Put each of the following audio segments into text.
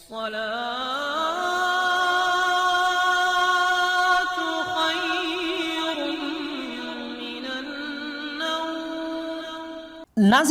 नाज़रीन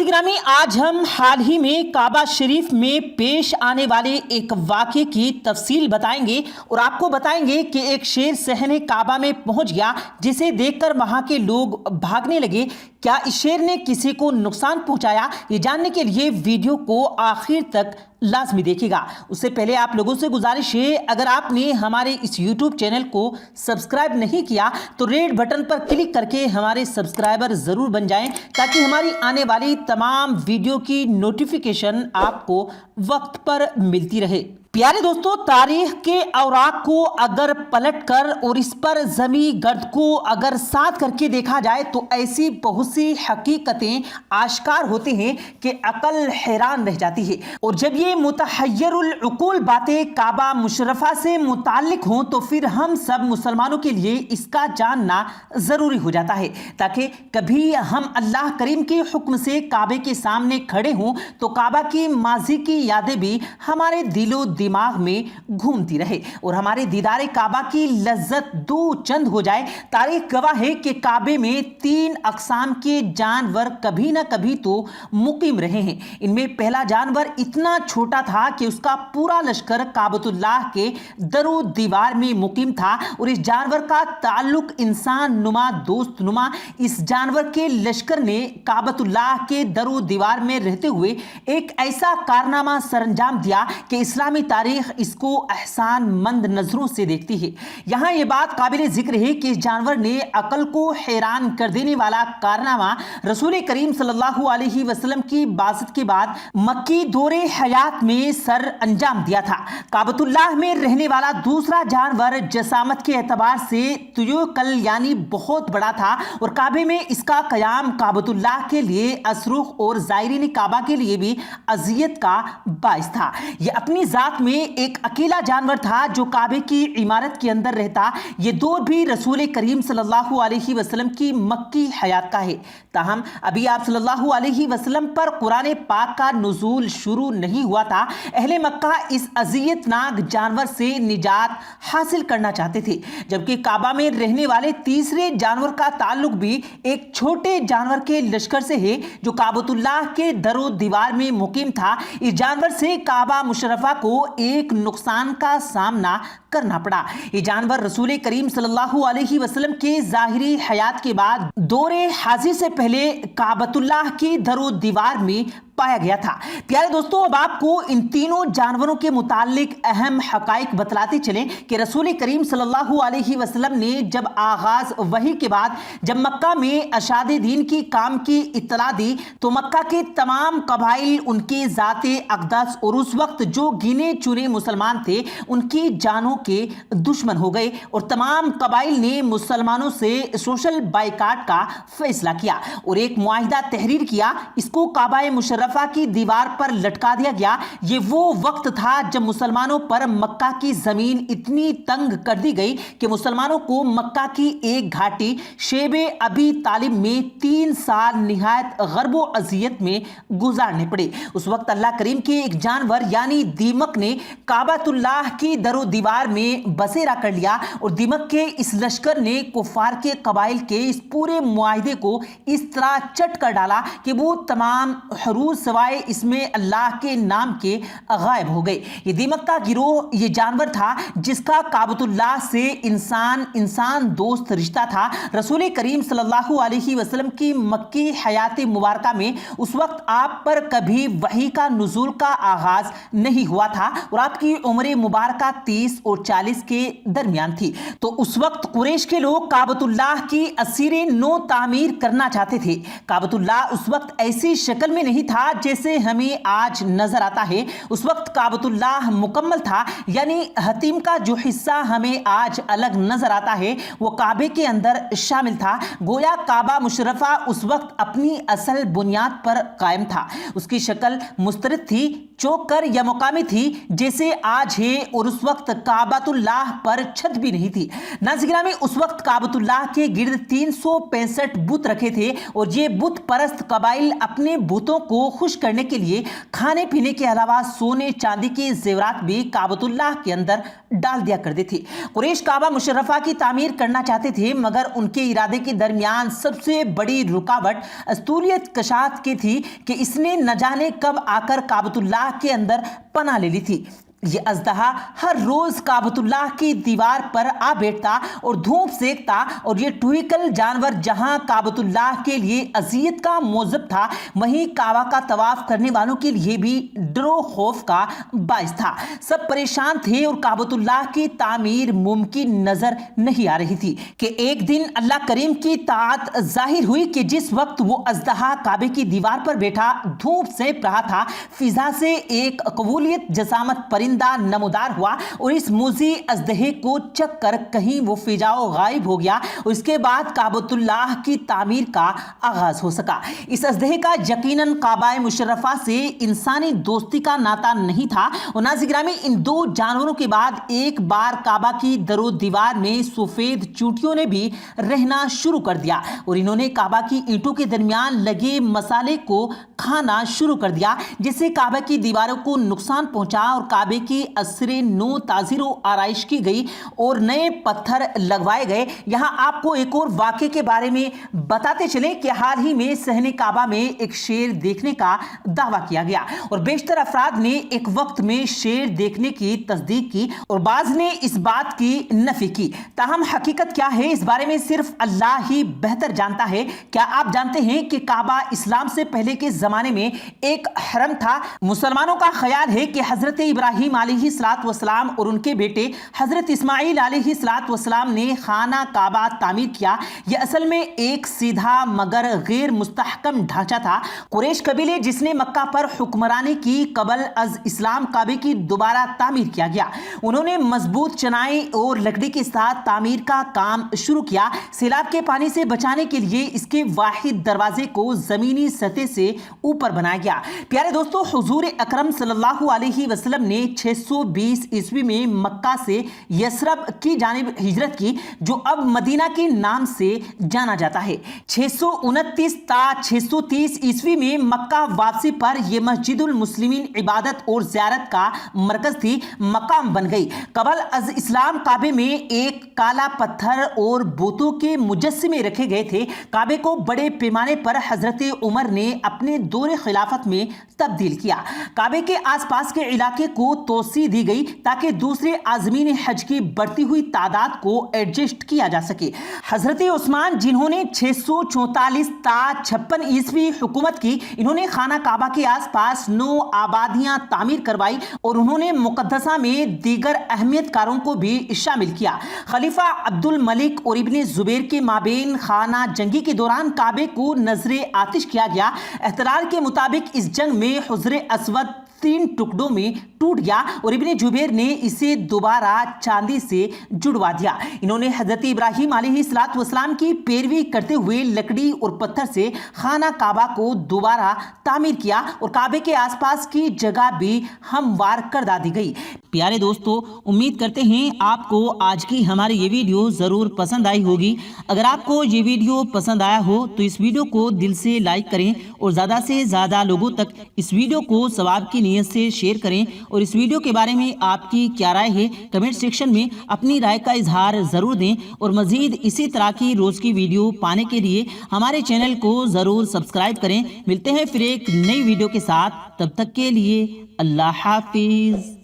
गिरामी, आज हम हाल ही में काबा शरीफ में पेश आने वाले एक वाक़े की तफसील बताएंगे और आपको बताएंगे कि एक शेर सहने काबा में पहुंच गया, जिसे देखकर वहां के लोग भागने लगे। क्या इस शेर ने किसी को नुकसान पहुंचाया? ये जानने के लिए वीडियो को आखिर तक लाजमी देखिएगा। उससे पहले आप लोगों से गुजारिश है, अगर आपने हमारे इस YouTube चैनल को सब्सक्राइब नहीं किया तो रेड बटन पर क्लिक करके हमारे सब्सक्राइबर ज़रूर बन जाएं, ताकि हमारी आने वाली तमाम वीडियो की नोटिफिकेशन आपको वक्त पर मिलती रहे। प्यारे दोस्तों, तारीख के औराक को अगर पलटकर और इस पर जमी गर्द को अगर साथ करके देखा जाए तो ऐसी बहुत सी हकीकतें आश्कार होती हैं कि अकल हैरान रह जाती है। और जब ये मुतहय्यरुल उकूल बातें काबा मुशर्रफा से मुताल्लिक हों तो फिर हम सब मुसलमानों के लिए इसका जानना ज़रूरी हो जाता है, ताकि कभी हम अल्लाह करीम के हुक्म से काबे के सामने खड़े हों तो काबा की माजी की यादें भी हमारे दिलो दिमाग में घूमती रहे और हमारे दीदारे काबा की लज्जत दो चंद हो जाए। तारीख गवाह है कि काबे में 3 अक़साम के जानवर कभी ना कभी तो मुकीम रहे हैं। इनमें पहला जानवर इतना छोटा था कि उसका पूरा लश्कर काबतुल्लाह के दरो दीवार में मुकीम था और इस जानवर का ताल्लुक इंसान नुमा दोस्त नुमा इस जानवर के लश्कर ने काबतुल्लाह के दरो दीवार में रहते हुए एक ऐसा कारनामा सरंजाम दिया कि इस्लामी तारीख इसको एहसान मंद नजरों से देखती है। यहाँ ये बात काबिल जिक्र है कि इस जानवर ने अकल को हैरान कर देने वाला कारनामा रसूल करीम सल्लल्लाहु अलैहि वसल्लम की बासत के बाद मक्की दौरे हयात में सर अंजाम दिया था। काबतुल्लाह में रहने वाला दूसरा जानवर जसामत के एतबार से तुयुकल यानी बहुत बड़ा था और काबे में इसका कयाम काबतुल्लाह के लिए असरुख और ज़ायरीन काबा के लिए भी अजियत का बाइस था। यह अपनी जात में एक अकेला जानवर था जो काबे की इमारत के अंदर रहता। ये दौर भी रसूल करीम सल्लल्लाहु अलैहि वसल्लम की मक्की हयात का है। ताहम अभी आप सल्लल्लाहु अलैहि वसल्लम पर कुरान पाक का नुज़ूल शुरू नहीं हुआ था। अहले मक्का इस अज़ियतनाक जानवर से निजात हासिल करना चाहते थे, जबकि काबा में रहने वाले तीसरे जानवर का ताल्लुक भी एक छोटे जानवर के लश्कर से है जो काबतुल्लाह के दरो दीवार में मुकीम था। इस जानवर से काबा मुशर्रफा को एक नुकसान का सामना करना पड़ा। ये जानवर रसूल करीम सल्लल्लाहु अलैहि वसल्लम के ज़ाहिरी हयात के बाद दौरे हाजी से पहले काबतुल्लाह की दरो दीवार में पाया गया था। प्यारे दोस्तों, अब आपको इन तीनों जानवरों के मुतालिक अहम हकाइक बतलाते चलें कि रसूल करीम सल्लल्लाहु अलैहि वसल्लम ने जब आगाज वही के बाद जब मक्का में अशादे दीन की काम की इत्तला दी तो मक्का के तमाम कबाइल उनके ज़ाते अक़दस और उस वक्त जो गिने चुने मुसलमान थे उनकी जानों के दुश्मन हो गए और तमाम कबाइल ने मुसलमानों से सोशल बाइकाट का फैसला किया और एक मुआहिदा तहरीर किया। इसको काबा मुशर्रफा की दीवार पर लटका दिया गया। ये वो वक्त था जब मुसलमानों पर मक्का की जमीन इतनी तंग कर दी गई कि मुसलमानों को मक्का की एक घाटी शेबे अबी तालिब में 3 साल निहायत गर्बो अजियत में गुजारने पड़े। उस वक्त अल्लाह करीम के एक जानवर यानी दीमक ने काबतुल्लाह की दरो दीवार में बसेरा कर लिया और दीमक के इस लश्कर ने कुफार के कबाइल के इस पूरे मुआहिदे को इस तरह चट कर डाला कि वो तमाम हरूज सवाए इसमें अल्लाह के नाम के गायब हो गए। ये दीमक का गिरोह ये जानवर था जिसका काबतुल्लाह से इंसान दोस्त रिश्ता था। रसूल करीम सल्लल्लाहु अलैहि वसल्लम की मक्की हयात मुबारका में उस वक्त आप पर कभी वही का नुज़ूल का आगाज नहीं हुआ था और आपकी उम्र मुबारका 30 और 40 के दरमियान थी। तो उस वक्त कुरैश के लोग काबतुल्लाह की असीरें नो तामीर करना चाहते थे। काबतुल्लाह उस वक्त ऐसी शक्ल में नहीं था जैसे हमें आज नजर आता है। उस वक्त काबतुल्लाह मुकम्मल था, यानी हतीम का जो हिस्सा हमें आज अलग नजर आता है वो काबे के अंदर शामिल था। गोया काबा मुशर्रफा उस वक्त अपनी असल बुनियाद पर कायम था। उसकी शक्ल मुस्तरद थी, चौक कर या मुकामी थी जैसे आज है और उस वक्त काबा काबतुल्लाह पर छत भी नहीं थी। नाज़रीन में उस वक्त काबतुल्लाह के गिर्द 365 बुत रखे थे और ये बुत परस्त कबाइल अपने बुतों को खुश करने के लिए खाने पीने के अलावा सोने चांदी के जेवरात भी काबतुल्लाह के अंदर डाल दिया करते थे। कुरैश काबा मुशर्रफा की तामीर करना चाहते थे, मगर उनके इरादे के दरमियान सबसे बड़ी रुकावट अस्तूलियत कशात की थी कि इसने न जाने कब आकर काबतुल्लाह के अंदर पनाह ले ली थी। ये अजदहा हर रोज काबतुल्लाह की दीवार पर आ बैठता और धूप सेकता और ये ट्विकल जानवर जहां काबतुल्लाह के लिए अजियत का मौजब था, वहीं काबा का तवाफ करने वालों के लिए भी डरो खौफ का बाइस था। सब परेशान थे और काबतुल्लाह की तामीर मुमकिन नजर नहीं आ रही थी कि एक दिन अल्लाह करीम की ताअत जाहिर हुई कि जिस वक्त वो अजदहा काबे की दीवार पर बैठा धूप सेक रहा था, फिजा से एक कबूलियत जसामत परिंदा नमोदार हुआ और इस मुजी अजदहे को चक कर कहीं वो फिजाओ गायब हो गया और इसके बाद काबतुल्लाह की तामीर का आगाज हो सका। इस अजदहे का यकीनन काबाए मुशर्रफा से इंसानी दोस्ती का नाता नहीं था और नाज़रीन में इन दो जानवरों के बाद एक बार काबा की दरो दीवार में सफेद चूंटियों ने भी रहना शुरू कर दिया और इन्होंने काबा की ईंटों के दरमियान लगे मसाले को खाना शुरू कर दिया, जिससे काबा की दीवारों को नुकसान पहुंचा और काबे की असरे नो ताजीरो आराइश की गई और नए पत्थर लगवाए गए। यहां आपको एक और वाक़े के बारे में बताते चले कि हाल ही में सहने काबा में एक शेर देखने का दावा किया गया और बेशतर अफराद ने एक वक्त में शेर देखने की तस्दीक की और बाज ने इस बात की नफी की। ताहम हकीकत क्या है इस बारे में सिर्फ अल्लाह ही बेहतर जानता है। क्या आप जानते हैं कि काबा इस्लाम से पहले के जमाने में एक हरम था? मुसलमानों का ख्याल है कि हजरत इब्राहिम अलैहिस्सलाम और उनके बेटे हजरत इस्माइल अलैहिस्सलाम ने खाना काबा तामीर किया। यह असल में एक सीधा मगर गैर मुस्तहकम ढांचा था। कुरैश कबीले जिसने मक्का पर हुक्मरानी की कबल अज इस्लाम काबे की दोबारा तामीर किया गया। उन्होंने मजबूत चनाई और लकड़ी के साथ तामीर का काम शुरू किया। सैलाब के पानी से बचाने के लिए इसके वाहिद दरवाजे को जमीनी सतह से ऊपर बनाया गया। प्यारे दोस्तों, हुजूर अकरम सल्लल्लाहु अलैहि वसल्लम ने 620 ईस्वी में मक्का से यसरब की जानिब हिजरत की, जो अब मदीना के नाम से जाना जाता है। 629 ता 630 ईस्वी में मक्का वापसी पर यह मस्जिदुल मुस्लिमीन इबादत और ज़ियारत का मरकज थी, मकाम बन गई। कबल अज इस्लाम काबे में एक काला पत्थर और बुतों के मुजस्समे रखे गए थे। काबे को बड़े पैमाने पर हजरत उमर ने अपने दौरे खिलाफत में तब्दील किया। काबे के आसपास के इलाके को तोसी दी गई ताकि दूसरे आज़मीन हज की बढ़ती हुई तादाद को एडजस्ट किया जा सके। हजरत उस्मान जिन्होंने 644 ता 56 ईस्वी हुकूमत की, इन्होंने खाना काबा के आसपास 9 आबादियां तामीर करवाई और उन्होंने मुकद्दसा में दीगर अहमियतकारों को भी शामिल किया। खलीफा अब्दुल मलिक और इब्ने जुबैर के माबेन खाना जंगी के दौरान काबे को नजरे आतिश किया गया। एहतरार के मुताबिक इस जंग में हुज्र अस्वद 3 टुकड़ों में टूट गया और इब्ने जुबैर ने इसे दोबारा चांदी से जुड़वा दिया। इन्होंने हजरत इब्राहिम अलैहिस्सलाम की पैरवी करते हुए लकड़ी और पत्थर से खाना काबा को दोबारा तामीर किया और काबे के आसपास की जगह भी हमवार कर दी गई। प्यारे दोस्तों, उम्मीद करते हैं आपको आज की हमारी ये वीडियो ज़रूर पसंद आई होगी। अगर आपको ये वीडियो पसंद आया हो तो इस वीडियो को दिल से लाइक करें और ज़्यादा से ज़्यादा लोगों तक इस वीडियो को सवाब की नीयत से शेयर करें और इस वीडियो के बारे में आपकी क्या राय है कमेंट सेक्शन में अपनी राय का इजहार ज़रूर दें और मज़ीद इसी तरह की रोज़ की वीडियो पाने के लिए हमारे चैनल को ज़रूर सब्सक्राइब करें। मिलते हैं फिर एक नई वीडियो के साथ, तब तक के लिए अल्लाह हाफिज़।